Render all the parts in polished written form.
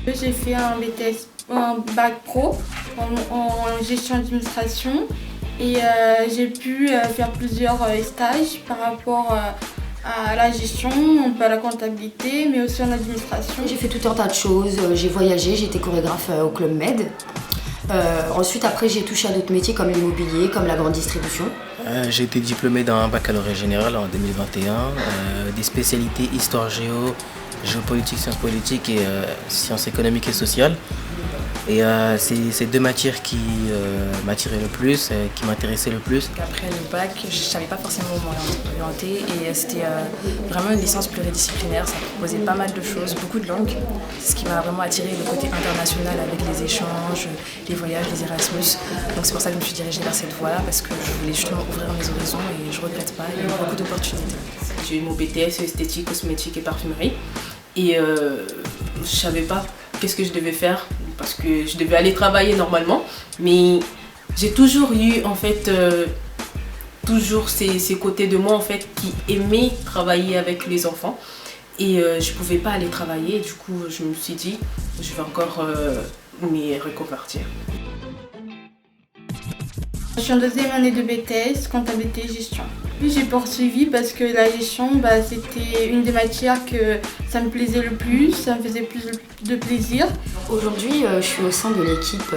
J'ai fait un BTS, un bac pro en gestion d'administration et j'ai pu faire plusieurs stages par rapport à la gestion, un peu à la comptabilité, mais aussi en administration. J'ai fait tout un tas de choses, j'ai voyagé, j'ai été chorégraphe au Club Med. Ensuite, après, j'ai touché à d'autres métiers comme l'immobilier, comme la grande distribution. J'ai été diplômé d'un baccalauréat général en 2021, des spécialités histoire géo, géopolitique, sciences politiques et sciences économiques et sociales. Et c'est ces deux matières qui m'attiraient le plus, qui m'intéressaient le plus. Après le bac, je ne savais pas forcément où m'orienter et c'était vraiment une licence pluridisciplinaire. Ça proposait pas mal de choses, beaucoup de langues. Ce qui m'a vraiment attiré le côté international avec les échanges, les voyages, les Erasmus. Donc c'est pour ça que je me suis dirigée vers cette voie-là parce que je voulais justement ouvrir mes horizons et je ne regrette pas. Il y a eu beaucoup d'opportunités. J'ai eu mon BTS esthétique, cosmétique et parfumerie et je ne savais pas qu'est-ce que je devais faire parce que je devais aller travailler normalement, mais j'ai toujours eu en fait toujours ces côtés de moi en fait qui aimaient travailler avec les enfants et je pouvais pas aller travailler. Du coup je me suis dit je vais encore m'y reconvertir. Je suis en deuxième année de BTS, comptabilité et gestion. Puis j'ai poursuivi parce que la gestion, c'était une des matières que ça me plaisait le plus, ça me faisait plus de plaisir. Aujourd'hui, je suis au sein de l'équipe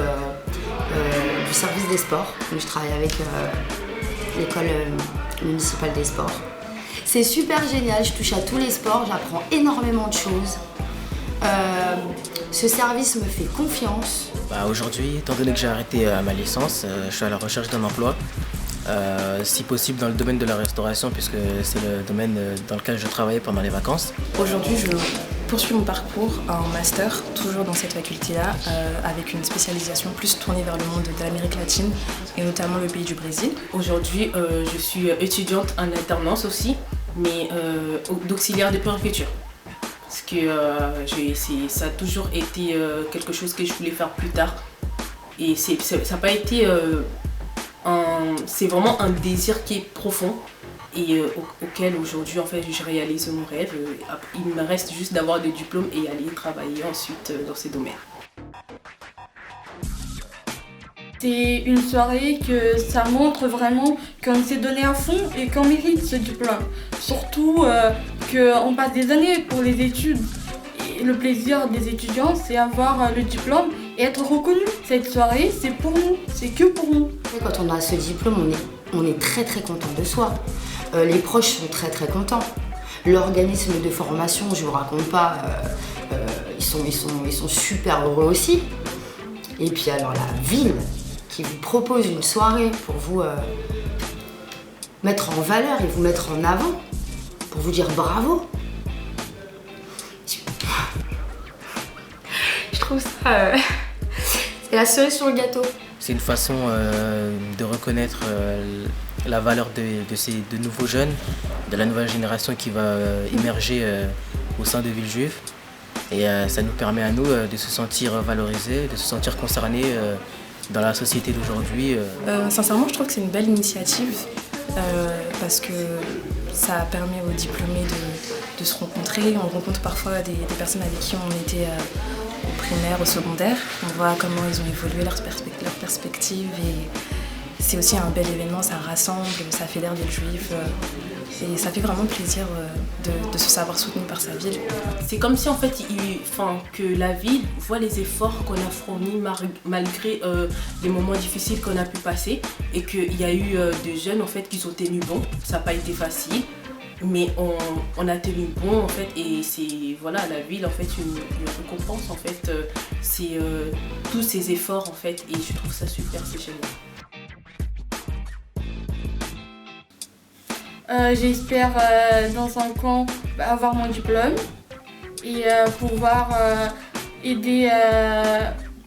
du service des sports. Donc, je travaille avec l'école municipale des sports. C'est super génial, je touche à tous les sports, j'apprends énormément de choses. Ce service me fait confiance. Aujourd'hui, étant donné que j'ai arrêté ma licence, je suis à la recherche d'un emploi, si possible dans le domaine de la restauration puisque c'est le domaine dans lequel je travaillais pendant les vacances. Aujourd'hui, je poursuis mon parcours en master, toujours dans cette faculté-là, avec une spécialisation plus tournée vers le monde de l'Amérique latine et notamment le pays du Brésil. Aujourd'hui, je suis étudiante en alternance aussi, mais d'auxiliaire de purification. Parce que ça a toujours été quelque chose que je voulais faire plus tard. Et ça n'a pas été... c'est vraiment un désir qui est profond et auquel aujourd'hui en fait, je réalise mon rêve. Il me reste juste d'avoir des diplômes et aller travailler ensuite dans ces domaines. C'est une soirée que ça montre vraiment qu'on s'est donné à fond et qu'on mérite ce diplôme. Surtout qu'on passe des années pour les études. Et le plaisir des étudiants, c'est avoir le diplôme et être reconnu. Cette soirée, c'est pour nous, c'est que pour nous. Quand on a ce diplôme, on est très très content de soi. Les proches sont très très contents. L'organisme de formation, je ne vous raconte pas, ils sont super heureux aussi. Et puis alors la ville qui vous propose une soirée pour vous mettre en valeur et vous mettre en avant, pour vous dire bravo. Je trouve ça... c'est la cerise sur le gâteau. C'est une façon de reconnaître la valeur de ces de nouveaux jeunes, de la nouvelle génération qui va émerger au sein de Villejuif. Et ça nous permet à nous de se sentir valorisés, de se sentir concernés dans la société d'aujourd'hui. Sincèrement, je trouve que c'est une belle initiative parce que ça permet aux diplômés de se rencontrer. On rencontre parfois des personnes avec qui on était au primaire, au secondaire. On voit comment ils ont évolué leurs perspectives et c'est aussi un bel événement, ça rassemble, ça fédère Villejuif et ça fait vraiment plaisir de se savoir soutenu par sa ville. C'est comme si en fait que la ville voit les efforts qu'on a fournis malgré les moments difficiles qu'on a pu passer et qu'il y a eu des jeunes en fait qui ont tenu bon. Ça n'a pas été facile. Mais on a tenu bon en fait et c'est voilà la ville en fait une récompense en fait c'est tous ces efforts en fait et je trouve ça super, c'est génial. J'espère dans 5 ans avoir mon diplôme et pouvoir aider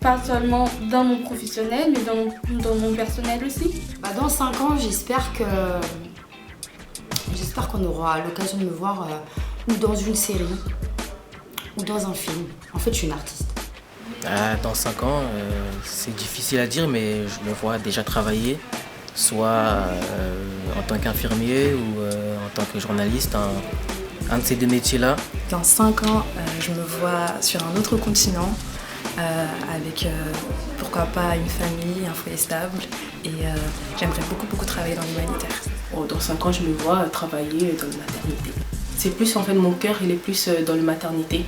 pas seulement dans mon professionnel mais dans mon personnel aussi. Dans 5 ans, j'espère qu'on aura l'occasion de me voir ou dans une série ou dans un film. En fait, je suis une artiste. Dans 5 ans, c'est difficile à dire, mais je me vois déjà travailler, soit en tant qu'infirmier ou en tant que journaliste un de ces deux métiers-là? Dans 5 ans, je me vois sur un autre continent avec pourquoi pas une famille, un foyer stable et j'aimerais beaucoup travailler dans l'humanitaire. Dans 5 ans, je me vois travailler dans la maternité. C'est plus en fait mon cœur, il est plus dans la maternité